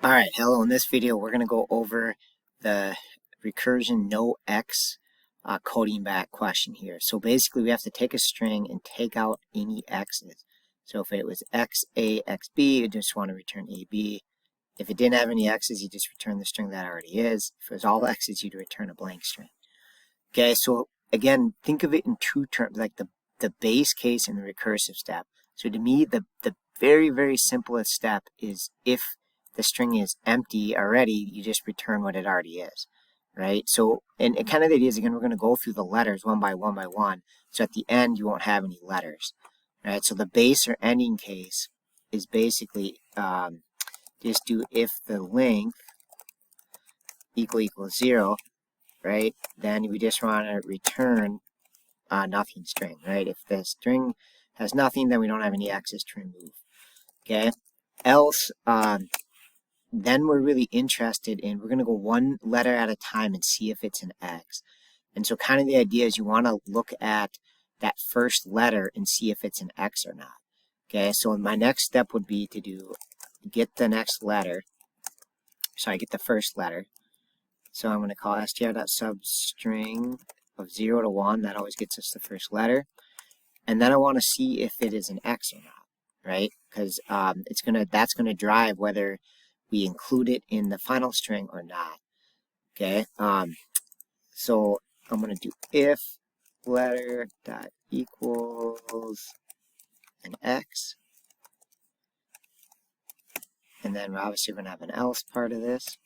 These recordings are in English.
Alright, hello. In this video, we're going to go over the recursion noX coding back question here. So basically, we have to take a string and take out any x's. So if it was xa, xb, you just want to return ab. If it didn't have any x's, you just return the string that already is. If it was all x's, you'd return a blank string. Okay, so again, think of it in two terms, like the base case and the recursive step. So to me, the very, very simplest step is if the string is empty already, you just return what it already is, right? So, and kind of the idea is, again, we're going to go through the letters one by one. So at the end, you won't have any letters, right? So the base or ending case is basically just do if the length equals 0, right? Then we just want to return nothing string, right? If the string has nothing, then we don't have any x's to remove, okay? Else, then we're really interested in, we're going to go one letter at a time and see if it's an X. And so kind of the idea is you want to look at that first letter and see if it's an X or not. Okay, so my next step would be to get the next letter. Sorry, get the first letter. So I'm going to call str.substring of 0 to 1. That always gets us the first letter. And then I want to see if it is an X or not, right? Because that's going to drive whether we include it in the final string or not. Okay, so I'm going to do if letter dot equals an X, and then we're obviously going to have an else part of this.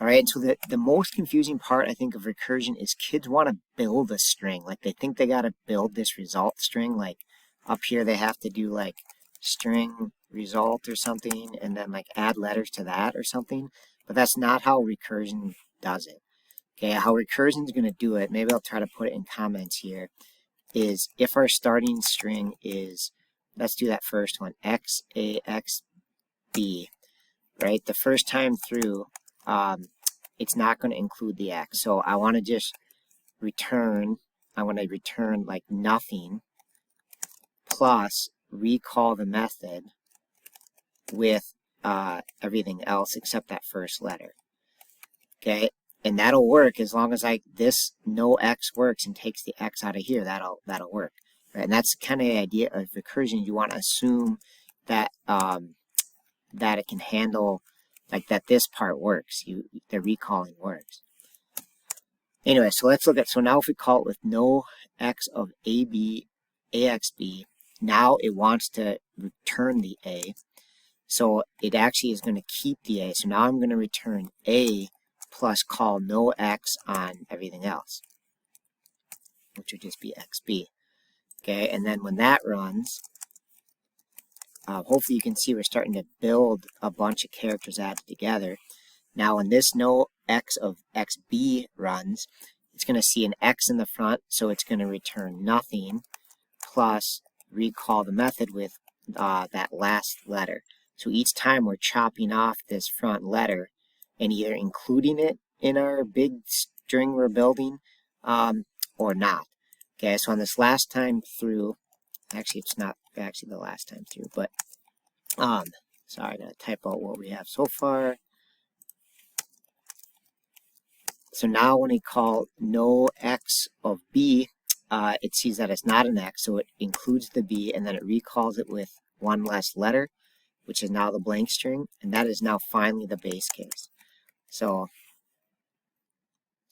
All right, so the most confusing part, I think, of recursion is kids want to build a string. Like, they think they got to build this result string. Like, up here they have to do, like, string result or something, and then, like, add letters to that or something. But that's not how recursion does it. Okay, how recursion is going to do it, maybe I'll try to put it in comments here, is if our starting string is, let's do that first one, xa, xb, right? The first time through, it's not going to include the x. So I want to just return, like nothing plus recall the method with everything else except that first letter. Okay, and that'll work as long as this noX works and takes the x out of here. That'll work. Right? And that's kind of the idea of recursion. You want to assume that that it can handle, like, that this part works. The recalling works. Anyway, so let's look at, so now if we call it with noX of axb, now it wants to return the a. So it actually is going to keep the a. So now I'm going to return a plus call noX on everything else, which would just be xb. Okay, and then when that runs, hopefully you can see we're starting to build a bunch of characters added together. Now when this noX of xb runs, it's going to see an x in the front, so it's going to return nothing plus recall the method with that last letter. So each time we're chopping off this front letter and either including it in our big string we're building or not. Okay, so on this last time through, actually it's not actually the last time through, but sorry, I gotta type out what we have so far. So now when we call noX of b, it sees that it's not an x, so it includes the b, and then it recalls it with one less letter, which is now the blank string, and that is now finally the base case. So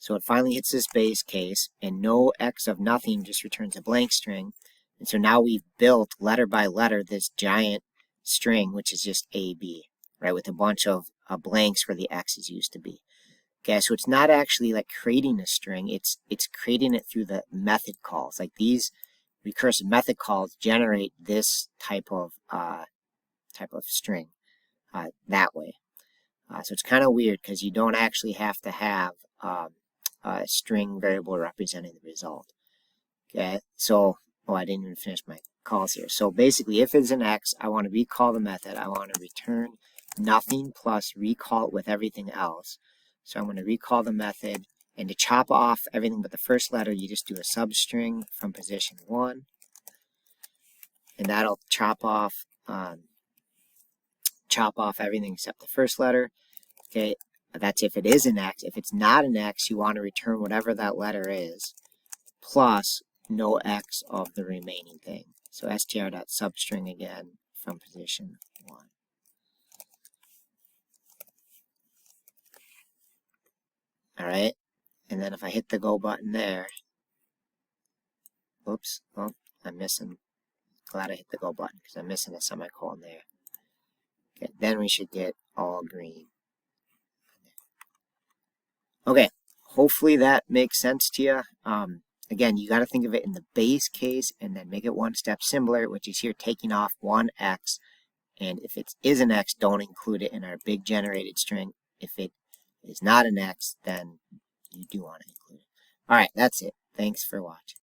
it finally hits this base case, and noX of nothing just returns a blank string. And so now we've built letter by letter this giant string, which is just AB, right, with a bunch of blanks where the x's used to be. Okay, so it's not actually like creating a string, it's creating it through the method calls. Like, these recursive method calls generate this type of string that way. So it's kind of weird because you don't actually have to have a string variable representing the result. Okay, so, I didn't even finish my calls here. So basically, if it's an x, I want to recall the method. I want to return nothing plus recall it with everything else. So I'm going to recall the method, and to chop off everything but the first letter, you just do a substring from position 1, and that'll chop off chop off everything except the first letter. Okay, that's if it is an X. If it's not an X, you want to return whatever that letter is, plus no X of the remaining thing. So str.substring again from position 1. All right, and then if I hit the go button there, oops, oh, I'm missing. Glad I hit the go button because I'm missing a semicolon there. Okay, then we should get all green. Okay, hopefully that makes sense to you. Again, you got to think of it in the base case and then make it one step simpler, which is here taking off one X. And if it is an X, don't include it in our big generated string. If it is not an X, then you do want to include it. All right, that's it. Thanks for watching.